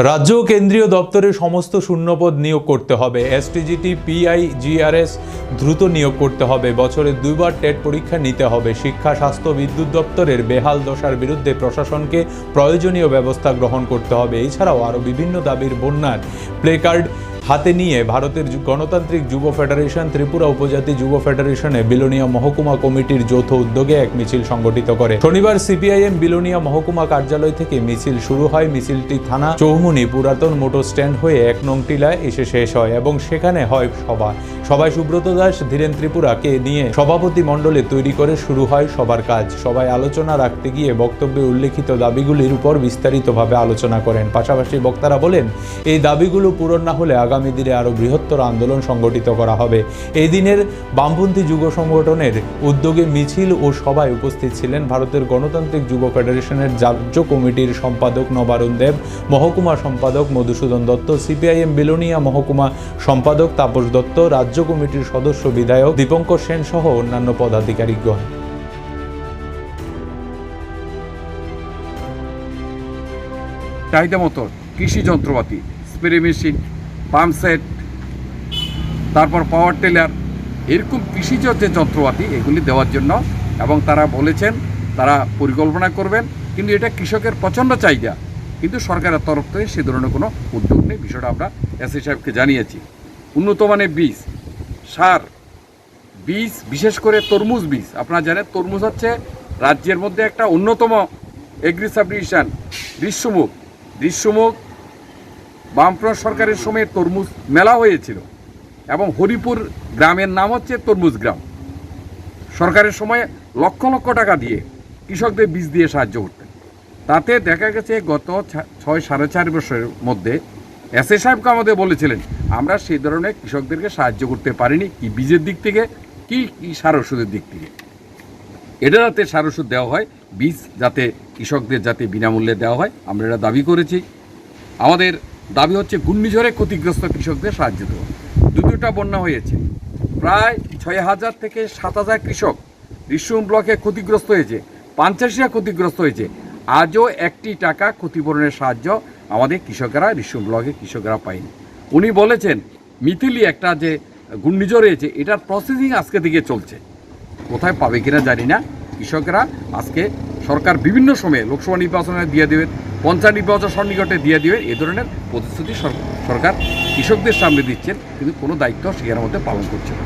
রাজ্য ও কেন্দ্রীয় দপ্তরে সমস্ত শূন্যপদ নিয়োগ করতে হবে। এসটিজিটি, পিআইজিআরএস দ্রুত নিয়োগ করতে হবে। বছরে 2 বার টেট পরীক্ষা নিতে হবে। শিক্ষা, স্বাস্থ্য, বিদ্যুৎ দপ্তরের বেহাল দশার বিরুদ্ধে প্রশাসনকে প্রয়োজনীয় ব্যবস্থা গ্রহণ করতে হবে। এছাড়াও আরও বিভিন্ন দাবির বন্যার প্লেকার্ড হাতে নিয়ে ভারতের গণতান্ত্রিক যুব ফেডারেশন, ত্রিপুরা উপজাতি যুব ফেডারেশনে বিলোনিয়া মহকুমা কমিটির যৌথ উদ্যোগে এক মিছিল সংগঠিত করে। শনিবার সিপিআইএম বিলোনিয়া মহকুমা কার্যালয় থেকে মিছিল শুরু হয়। মিছিলটি থানা চৌমুনি পুরাতন মোটর স্ট্যান্ড হয়ে 1 নং টিলায় এসে শেষ হয় এবং সেখানে হয় সভায় সুব্রত দাস, ধীরেন ত্রিপুরাকে নিয়ে সভাপতি মণ্ডলে তৈরি করে শুরু হয় সবার কাজ। সবাই আলোচনা রাখতে গিয়ে বক্তব্যে উল্লেখিত দাবিগুলির উপর বিস্তারিতভাবে আলোচনা করেন। পাশাপাশি বক্তারা বলেন, এই দাবিগুলো পূরণ না হলে আগামী দিনে আরও বৃহত্তর আন্দোলন সংগঠিত করা হবে। এই দিনের বামপন্থী যুব সংগঠনের উদ্যোগে মিছিল ও সভায় উপস্থিত ছিলেন ভারতের গণতান্ত্রিক যুব ফেডারেশনের রাজ্য কমিটির সম্পাদক নবারুণ দেব, মহকুমা সম্পাদক মধুসূদন দত্ত, সিপিআইএম বিলোনিয়া মহকুমা সম্পাদক তাপস দত্ত, রাজ্য কমিটির সদস্য বিধায়ক দীপঙ্কর সেন সহ অন্যান্য পদাধিকারীগণ। চাহিদা মতো কৃষি যন্ত্রপাতি, স্প্রে মেশিন, পাম্প সেট, তারপর পাওয়ার টিলার, এরকম কৃষিজ যে যন্ত্রপাতি এগুলি দেওয়ার জন্য, এবং তারা বলেছেন তারা পরিকল্পনা করবেন, কিন্তু এটা কৃষকের প্রচণ্ড চাহিদা, কিন্তু সরকারের তরফ থেকে সে ধরনের কোনো উদ্যোগ নেই। বিষয়টা আমরা এসআই সাহেবকে জানিয়েছি। উন্নত মানের বীজ, সার, বীজ, বিশেষ করে তরমুজ বীজ, আপনারা জানেন তরমুজ হচ্ছে রাজ্যের মধ্যে একটা অন্যতম এগ্রি সাবডিভিশন। দৃশ্যমুখ বামফ্রন্ট সরকারের সময় তরমুজ মেলা হয়েছিল এবং হরিপুর গ্রামের নাম হচ্ছে তরমুজ গ্রাম। সরকারের সময় লক্ষ লক্ষ টাকা দিয়ে কৃষকদের বীজ দিয়ে সাহায্য করতেন। তাতে দেখা গেছে গত 6-4.5 বছরের মধ্যে এসএ সাহেবকে আমাদের বলেছিলেন আমরা সেই ধরনের কৃষকদেরকে সাহায্য করতে পারিনি, কি বীজের দিক থেকে কি সার ওষুধের দিক থেকে। এটা যাতে সার ওষুধ দেওয়া হয়, বীজ যাতে কৃষকদের যাতে বিনামূল্যে দেওয়া হয়, আমরা এটা দাবি করেছি। আমাদের দাবি হচ্ছে ঘূর্ণিঝড়ে ক্ষতিগ্রস্ত কৃষকদের সাহায্য দেওয়া। দুটা বন্যা হয়েছে, প্রায় 6,000 থেকে 7,000 কৃষক ঋষিমুখ ব্লকে ক্ষতিগ্রস্ত হয়েছে, 85 ক্ষতিগ্রস্ত হয়েছে। আজও 1 টাকা ক্ষতিপূরণের সাহায্য আমাদের কৃষকেরা, ঋষিমুখ ব্লকের কৃষকেরা পায়নি। উনি বলেছেন মিথিলি একটা যে ঘূর্ণিঝড় হয়েছে এটার প্রসেসিং আজকে থেকে চলছে, কোথায় পাবে কিনা জানি না। কৃষকরা আজকে সরকার বিভিন্ন সময়ে লোকসভা নির্বাচনে দিয়ে দেবেন, পঞ্চায়েত নির্বাচন সন্নিকটে দিয়ে দেবেন, এ ধরনের প্রতিশ্রুতি সরকার কৃষকদের সামনে দিচ্ছেন, কিন্তু কোনো দায়িত্ব সেখানের মধ্যে পালন করছে না।